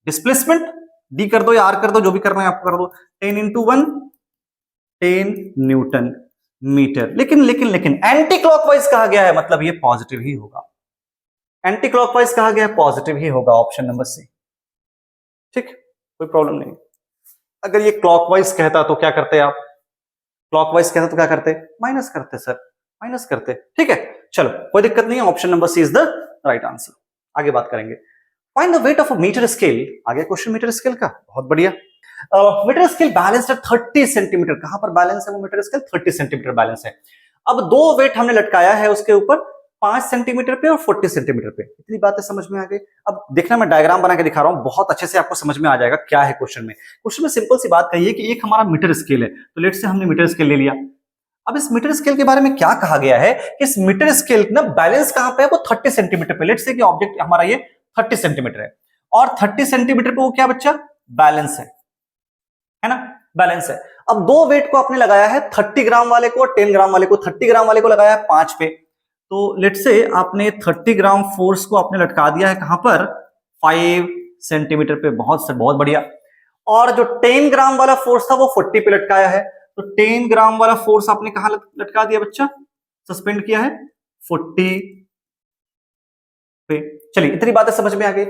displacement, D कर दो या आर कर दो, जो भी करना है आपको कर दो। 10 इंटू 1 10 न्यूटन मीटर। लेकिन लेकिन लेकिन एंटी क्लॉकवाइज कहा गया है, मतलब ये पॉजिटिव ही होगा। एंटी क्लॉकवाइज कहा गया है, पॉजिटिव ही होगा, ऑप्शन नंबर सी। ठीक, कोई प्रॉब्लम नहीं। अगर ये क्लॉकवाइज कहता तो क्या करते आप? क्लॉकवाइज कहता तो क्या करते? माइनस करते सर, माइनस करते। ठीक है, चलो कोई दिक्कत नहीं है, option number C is the right answer. आगे बात करेंगे। Find the weight of a metre scale. आगे क्वेश्चन मीटर स्केल का, बहुत बढ़िया। मीटर स्केल बैलेंस है 30 सेंटीमीटर। कहां पर बैलेंस है वो मीटर स्केल? 30 सेंटीमीटर बैलेंस है। अब दो वेट हमने लटकाया है उसके ऊपर, 5 सेंटीमीटर पे और 40 सेंटीमीटर पे। इतनी बातें समझ में आ गई। अब देखना मैं डायग्राम बना के दिखा रहा हूं, बहुत अच्छे से आपको समझ में आ जाएगा क्या है क्वेश्चन में। क्वेश्चन में सिंपल सी बात कही है कि एक हमारा मीटर स्केल है, तो लेट से हमने मीटर स्केल ले लिया। अब इस मीटर स्केल के बारे में क्या कहा गया है कि इस मीटर स्केल ना बैलेंस कहां पे है, वो 30 सेंटीमीटर पे। लेट्स से कि ऑब्जेक्ट हमारा ये 30 सेंटीमीटर है और 30 सेंटीमीटर पे वो क्या बच्चा बैलेंस है ना, बैलेंस है। अब दो वेट को आपने लगाया है, 30 ग्राम वाले को और 10 ग्राम वाले को। 30 ग्राम वाले को लगाया है 5 पे, तो लेट्स से आपने 30 ग्राम फोर्स को आपने लटका दिया है कहां पर, 5 सेंटीमीटर पे। बहुत बढ़िया। और जो 10 ग्राम वाला फोर्स था वो 40 पे लटकाया है, तो 10 ग्राम वाला फोर्स आपने कहां लटका दिया बच्चा, सस्पेंड किया है 40 पे। चलिए इतनी बातें समझ में आ गई।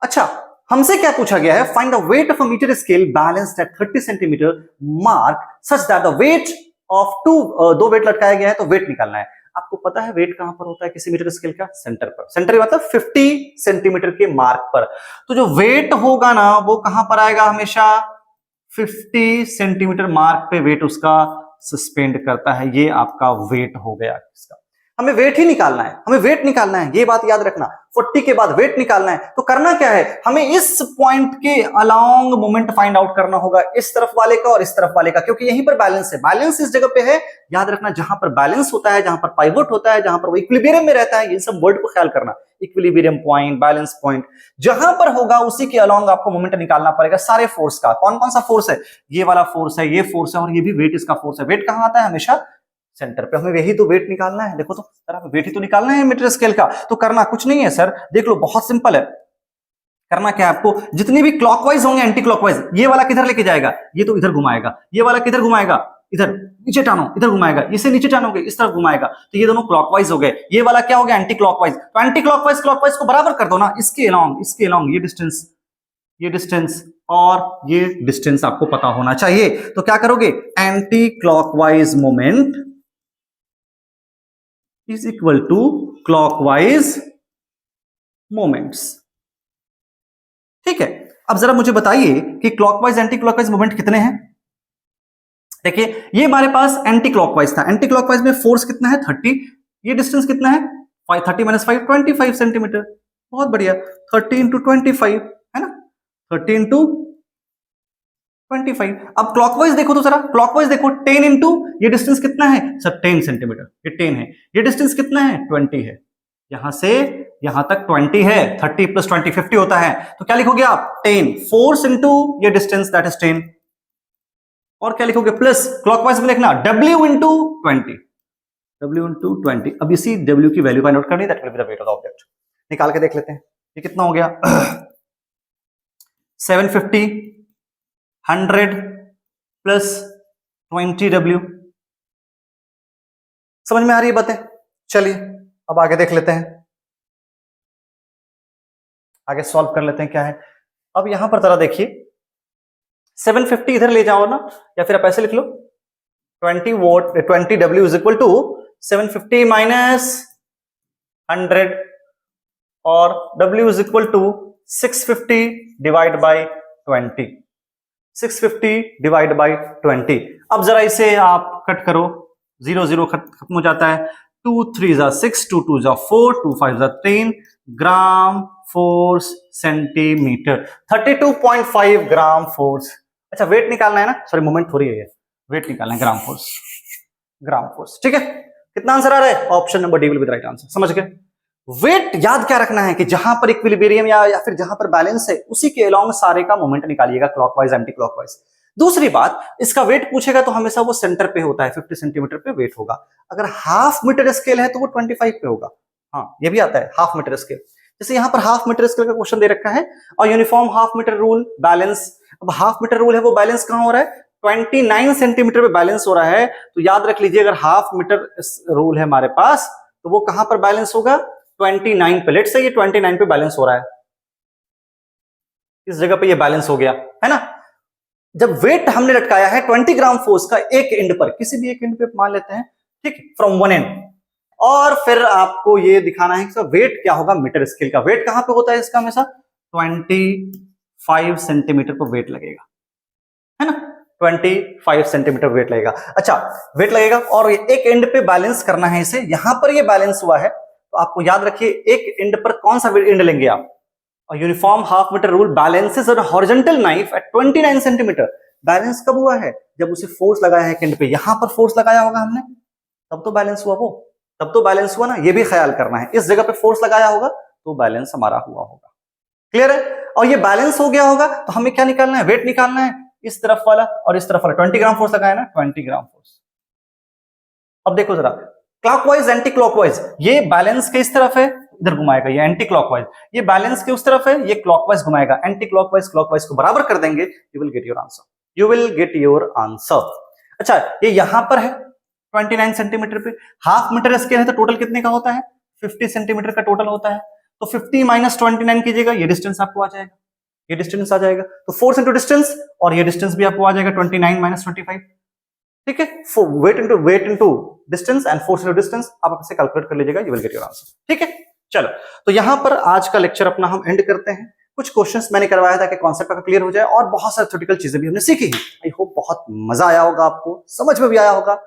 अच्छा, हमसे क्या पूछा गया है, find the weight of a metre scale balanced at 30 centimetre mark such that the weight of दो वेट लटकाया गया है, तो वेट निकालना है। आपको पता है वेट कहां पर होता है किसी मीटर स्केल का, सेंटर पर। सेंटर मतलब 50 सेंटीमीटर के मार्क पर। तो जो वेट होगा ना वो कहां पर आएगा, हमेशा 50 सेंटीमीटर मार्क पे वेट उसका सस्पेंड करता है। ये आपका वेट हो गया इसका। हमें वेट ही निकालना है, हमें वेट निकालना है, ये बात याद रखना। 40 के बाद वेट निकालना है, तो करना क्या है, हमें इस पॉइंट के अलोंग मोमेंट फाइंड आउट करना होगा, इस तरफ वाले का और इस तरफ वाले का, क्योंकि यहीं पर बैलेंस है। बैलेंस इस जगह पे है, याद रखना, जहां पर बैलेंस होता है, जहां पर पाइवोट होता है, जहां पर वो इक्विलिब्रियम में रहता है, ये सब वर्ड को ख्याल करना। इक्विलिब्रियम पॉइंट, बैलेंस पॉइंट, जहां पर होगा उसी के अलोंग आपको मोमेंट निकालना पड़ेगा सारे फोर्स का। कौन कौन सा फोर्स है, ये वाला फोर्स है, ये फोर्स है, और ये भी वेट इसका फोर्स है। वेट कहां आता है, हमेशा सेंटर पे। हमें यही तो वेट निकालना है। देखो तो सर, हमें वेट ही तो निकालना है मीटर स्केल का। तो करना कुछ नहीं है सर, देख लो बहुत सिंपल है। करना क्या है आपको, जितनी भी क्लॉकवाइज होंगे एंटी क्लॉकवाइज, ये वाला किधर लेके जाएगा, ये तो इधर घुमाएगा, ये वाला किधर घुमाएगा, इधर नीचे टानो, इधर घुमाएगा, इसे नीचे टानोगे इस तरफ घुमाएगा, तो ये दोनों क्लॉकवाइज हो गए। ये वाला क्या हो गया, एंटी क्लॉकवाइज। तो एंटी क्लॉकवाइज क्लॉकवाइज को बराबर कर दो ना, इसके अलोंग ये डिस्टेंस और ये डिस्टेंस आपको पता होना चाहिए। तो क्या करोगे, anti clockwise moment is equal to clockwise moments। ठीक है, अब जरा मुझे बताइए कि क्लॉकवाइज एंटी क्लॉकवाइज मोमेंट कितने हैं। देखिए ये हमारे पास एंटी क्लॉकवाइज था, एंटी क्लॉकवाइज में फोर्स कितना है 30, ये डिस्टेंस कितना है 30 - 5 25 सेंटीमीटर। बहुत बढ़िया, 30 इंटू 25 है ना, 30 इंटू 25। अब क्लॉकवाइज देखो तो जरा, क्लॉकवाइज देखो 10 इंटू ये डिस्टेंस कितना है सर 10 सेंटीमीटर, ये 10 है। ये डिस्टेंस कितना है 20 है, यहां से यहां तक 20 है, 30 + 20 50 होता है। तो क्या लिखोगे आप 10 फोर्स इंटू ये डिस्टेंस दैट इज 10, और क्या लिखोगे प्लस क्लॉकवाइज में लिखना W इंटू 20, W इंटू 20। अब इसी W की वैल्यू फाइंड आउट करनी, that will be the weight of the object. निकाल के देख लेते हैं ये कितना हो गया 750 100 प्लस 20W। समझ में आ रही है बातें। चलिए अब आगे देख लेते हैं, आगे सॉल्व कर लेते हैं क्या है। अब यहां पर जरा देखिए 750 इधर ले जाओ ना, या फिर आप ऐसे लिख लो 20W is equal to 750 minus 100 और W is equal to 650 divide by 20, 650 divide by 20। अब जरा इसे आप कट करो, 0 0 खत्म हो जाता है, 2 3 = 6, 2 2 = 4, 2 5 = 10 gram force centimetre, 32.5 gram force. अच्छा वेट निकालना है ना, सॉरी मोमेंट थोड़ी है, वेट निकालना है, ग्राम फोर्स। ठीक है, कितना आंसर आ रहा है, option number D will be the right answer. समझ गए। वेट याद क्या रखना है कि जहां पर इक्विलिब्रियम या फिर जहां पर बैलेंस है उसी के अलोंग सारे का मोमेंट निकालिएगा, क्लॉकवाइज एंटी क्लॉकवाइज। दूसरी बात, इसका वेट पूछेगा तो हमेशा वो सेंटर पे होता है, 50 सेंटीमीटर पे वेट होगा। अगर हाफ मीटर स्केल है तो वो 25 पे होगा। हाँ ये भी आता है हाफ मीटर स्केल, जैसे यहां पर हाफ मीटर स्केल का क्वेश्चन दे रखा है और uniform half metre rule balance. अब हाफ मीटर रूल है वो बैलेंस कहां हो रहा है, 29 सेंटीमीटर पे बैलेंस हो रहा है। तो याद रख लीजिए अगर हाफ मीटर रूल है हमारे पास तो वो कहां पर बैलेंस होगा, 29 पे। लेट्स से ये 29 पे बैलेंस हो रहा है, इस जगह पे ये बैलेंस हो गया है ना। जब वेट हमने लटकाया है 20 ग्राम फोर्स का एक एंड पर, किसी भी एक एंड पे मान लेते हैं, ठीक, फ्रॉम वन एंड, और फिर आपको ये दिखाना है कि वेट क्या होगा मीटर स्केल का। वेट कहां पे होता है इसका, हमेशा 25 सेंटीमीटर पर वेट लगेगा, है ना, 25 सेंटीमीटर वेट लगेगा। अच्छा वेट लगेगा और एक एंड पे बैलेंस करना है इसे, यहां पर ये बैलेंस हुआ है तो आपको याद रखिए एक एंड पर कौन सा एंड लेंगे आप, और uniform half metre rule balances on horizontal knife at 29 centimetre. Balance कब हुआ है, जब उसे फोर्स लगाया है एंड पे, यहां पर फोर्स लगाया होगा हमने, तब तो बैलेंस हुआ, वो तब तो बैलेंस हुआ ना, ये भी ख्याल करना है। इस जगह पे फोर्स लगाया होगा तो बैलेंस हमारा हुआ होगा। क्लियर है? और ये बैलेंस हो गया होगा तो हमें क्या निकालना है, वेट निकालना है, इस तरफ वाला और इस तरफ वाला। 20 ग्राम फोर्स लगाया ना, 20 ग्राम फोर्स। अब देखो जरा, क्लॉकवाइज एंटी क्लॉकवाइज, ये बैलेंस के इस तरफ है, इधर घुमाएगा, ये एंटी क्लॉकवाइज, ये बैलेंस के उस तरफ है, ये क्लॉकवाइज घुमाएगा, एंटी क्लॉकवाइज क्लॉकवाइज को बराबर कर देंगे, you will get your answer, you will get your answer. अच्छा, ये यहां पर है 29 सेंटीमीटर पे, हाफ मीटर स्केल है तो टोटल कितने का होता है, 50 सेंटीमीटर का टोटल होता है। तो 50 माइनस 29 कीजिएगा, ये डिस्टेंस आपको आ जाएगा, ये डिस्टेंस आ जाएगा। तो फोर्स इंटू डिस्टेंस, और ये डिस्टेंस भी आपको आ जाएगा 29 माइनस 25। ठीक है, weight into distance and force into distance, आप आपसे कैलकुलेट कर लीजिएगा, you will get your answer. ठीक है, चलो तो यहां पर आज का लेक्चर अपना हम एंड करते हैं। कुछ क्वेश्चंस मैंने करवाया था कि कॉन्सेप्ट का क्लियर हो जाए, और बहुत सारी थ्योरेटिकल चीजें भी हमने सीखी हैं। आई होप बहुत मजा आया होगा, आपको समझ में भी आया होगा।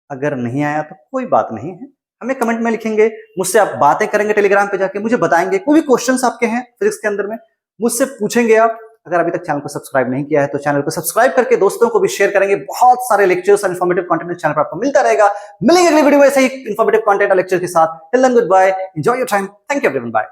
अगर नहीं आया तो कोई बात नहीं है, हमें कमेंट में लिखेंगे, मुझसे आप बातें करेंगे, टेलीग्राम पे जाके मुझे बताएंगे, कोई भी क्वेश्चंस आपके हैं फिजिक्स के अंदर में मुझसे पूछेंगे आप। अगर अभी तक चैनल को सब्सक्राइब नहीं किया है तो चैनल को सब्सक्राइब करके दोस्तों को भी शेयर करेंगे। बहुत सारे लेक्चर्स और इन्फॉर्मेटिव कंटेंट चैनल पर आपको मिलता रहेगा। मिलेंगे अगली वीडियो में ऐसे ही इन्फॉर्मेटिव कंटेंट और लेक्चर के साथ। Till then goodbye, enjoy your time, thank you everyone, bye.